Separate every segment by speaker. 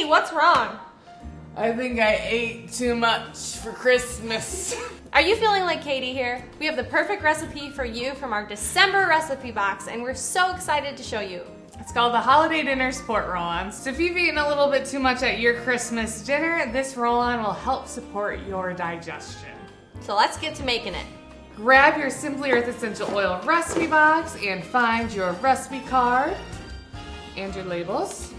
Speaker 1: Katie, what's wrong?
Speaker 2: I think I ate too much for Christmas.
Speaker 1: Are you feeling like Katie here? We have the perfect recipe for you from our December recipe box, and we're so excited to show you.
Speaker 2: It's called the Holiday Dinner Sport Roll-On. So if you've eaten a little bit too much at your Christmas dinner, this roll-on will help support your digestion.
Speaker 1: So let's get to making it.
Speaker 2: Grab your Simply Earth Essential Oil recipe box and find your recipe card and your labels.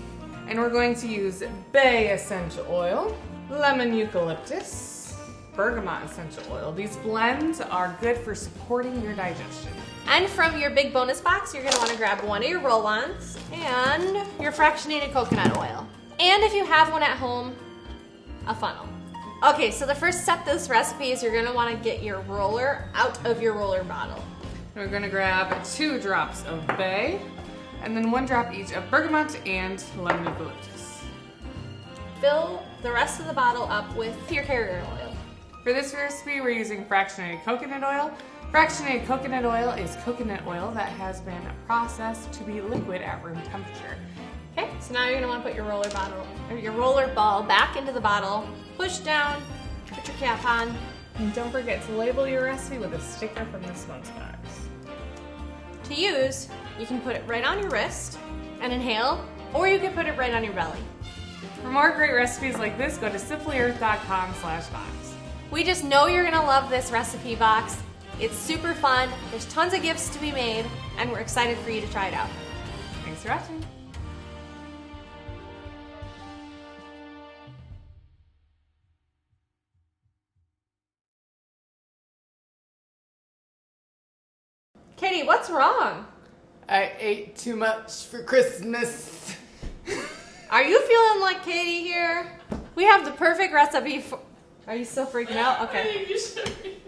Speaker 2: And we're going to use bay essential oil, lemon eucalyptus, bergamot essential oil. These blends are good for supporting your digestion.
Speaker 1: And from your big bonus box, you're gonna wanna grab one of your roll-ons and your fractionated coconut oil. And if you have one at home, a funnel. Okay, so the first step to this recipe is you're gonna wanna get your roller out of your roller bottle.
Speaker 2: We're gonna grab 2 drops of bay, and then 1 drop each of bergamot and lemon eucalyptus.
Speaker 1: Fill the rest of the bottle up with your carrier oil.
Speaker 2: For this recipe, we're using fractionated coconut oil. Fractionated coconut oil is coconut oil that has been processed to be liquid at room temperature.
Speaker 1: Okay, so now you're gonna wanna put your roller ball back into the bottle, push down, put your cap on.
Speaker 2: And don't forget to label your recipe with a sticker from this month's box.
Speaker 1: To use, you can put it right on your wrist and inhale, or you can put it right on your belly.
Speaker 2: For more great recipes like this, go to simplyearth.com/box.
Speaker 1: We just know you're gonna love this recipe box. It's super fun, there's tons of gifts to be made, and we're excited for you to try it out.
Speaker 2: Thanks for watching.
Speaker 1: Katie, what's wrong?
Speaker 2: I ate too much for Christmas.
Speaker 1: Are you feeling like Katie here? We have the perfect recipe for... Are you still freaking out? Okay.
Speaker 2: I think you should be.